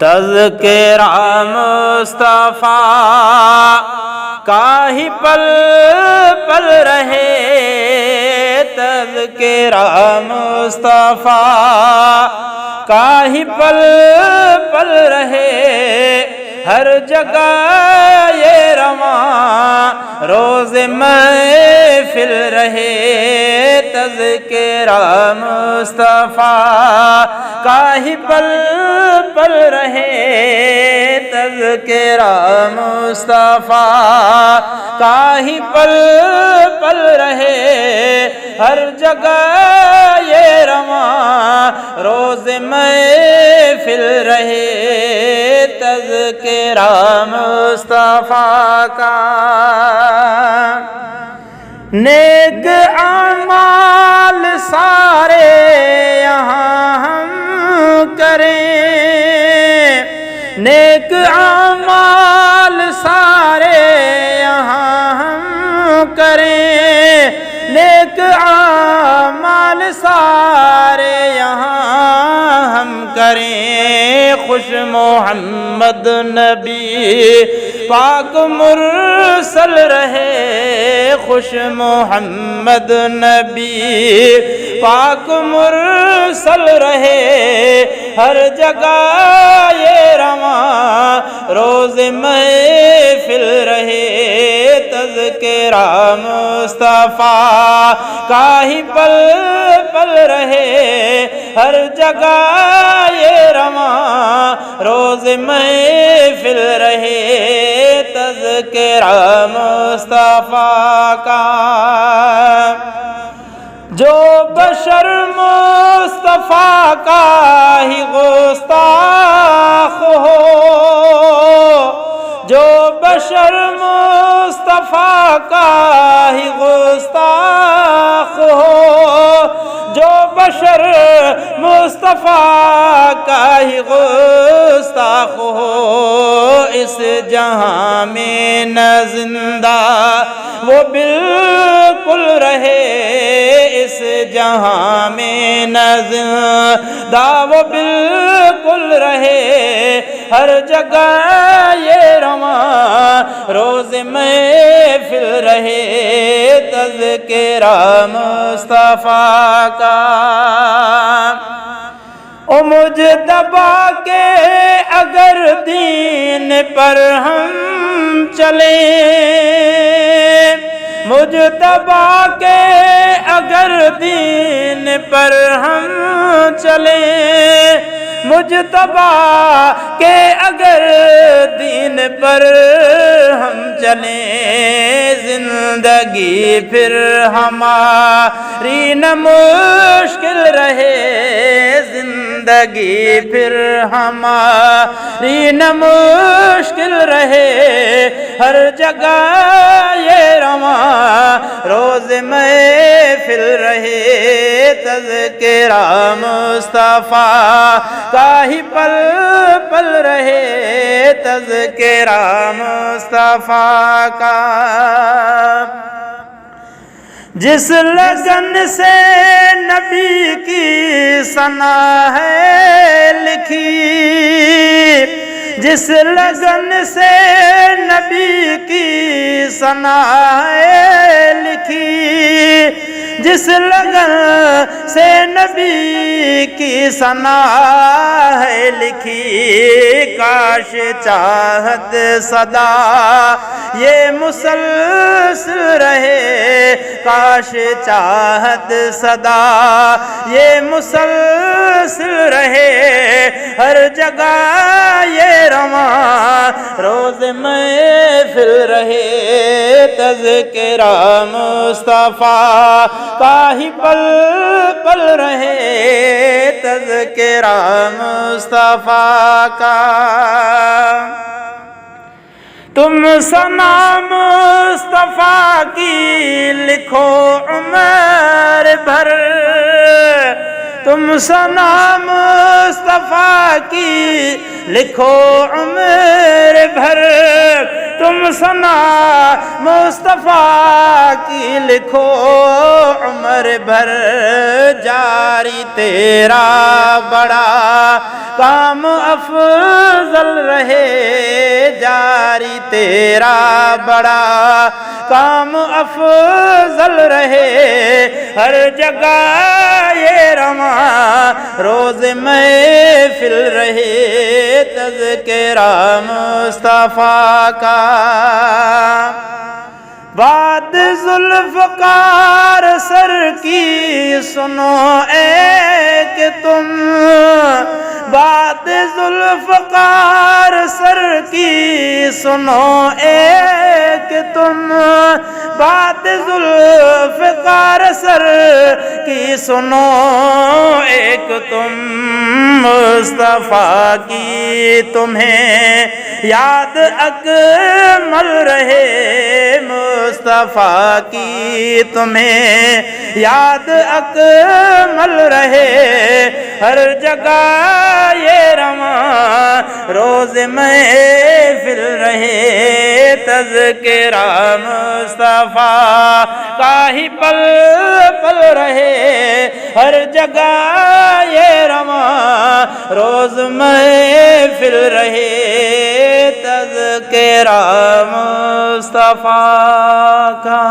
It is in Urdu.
تذکرہ مصطفیٰ کا ہی پل پل رہے، تذکرہ مصطفیٰ کا ہی پل پل رہے، ہر جگہ یہ رواں روز محفل رہے، تذکرہ مصطفیٰ کا ہی پل پل رہے، تذکرہ مصطفیٰ کا ہی پل پل رہے، ہر جگہ یہ رواں روز محفل رہے، تذکرہ مصطفیٰ کا۔ نیک اعمال سارے یہاں ہم کریں، نیک اعمال سارے یہاں ہم کریں، نیک اعمال سارے یہاں ہم کریں، خوش محمد نبی پاک مرسل رہے، خوش محمد نبی پاک مرسل رہے، ہر جگہ یہ رواں روز محفل رہے، تذکرہ مصطفیٰ کا ہی پل پل رہے، ہر جگہ یہ رواں روز محفل رہے، تذکرہ مصطفیٰ کا۔ جو بشر مصطفیٰ کا ہی گستاخ ہو، جو بشر مصطفیٰ کا ہی گستاخ ہو، جو بشر مصطفیٰ کا ہی گستاخ ہو، اس جہاں میں نہ زندہ وہ بالکل رہے، اس جہاں میں نہ زندہ وہ بالکل رہے، ہر جگہ یہ رواں روز محفل رہے، تذکرہ مصطفیٰ کا۔ او مجتبیٰ کے اگر دین پر ہم چلیں، مجتبیٰ کے اگر دین پر ہم چلیں، مجتبیٰ کے اگر دین پر ہم چلیں، زندگی پھر ہماری نہ مشکل رہے، زندگی پھر ہماری نہ مشکل رہے، ہر جگہ یہ رواں روز محفل رہے، تذکرہ مصطفیٰ کا ہی پل پل رہے، تذکرہ مصطفیٰ کا۔ جس لگن سے نبی کی ثنا ہے لکھی، جس لگن سے نبی کی ثنا ہے لکھی، جس لگن سے نبی کی ثنا ہے لکھی، کاش چاہت صدا یہ مسلسل رہے، کاش چاہت صدا یہ مسلسل رہے، ہر جگہ یہ رواں روز محفل رہے، تذکرہ مصطفیٰ کا ہی پل پل رہے، تذکرہ مصطفیٰ کا۔ تم ثنا مصطفیٰ کی لکھو عمر بھر، تم ثنا مصطفیٰ کی لکھو عمر بھر، تم ثنا مصطفیٰ کی لکھو عمر بھر جاری تیرا بڑا کام افضل رہے جاری تیرا بڑا کام افضل رہے ہر جگہ یہ رواں روز محفل رہے تذکرہ مصطفیٰ کا بات ذوالفقار سر کی سنو اے کہ تم بات ذوالفقار سر کی سنو اے کہ تم بات ذوالفقار سر کی سنو ایک تم مصطفیٰ کی تمہیں یاد اکمل رہے مصطفیٰ کی تمہیں یاد اکمل رہے ہر جگہ یہ رواں روز محفل رہے تذکرہ مصطفیٰ کا ہی پل پل رہے ہر جگہ یہ رواں روز محفل رہے تذکرہ مصطفیٰ کا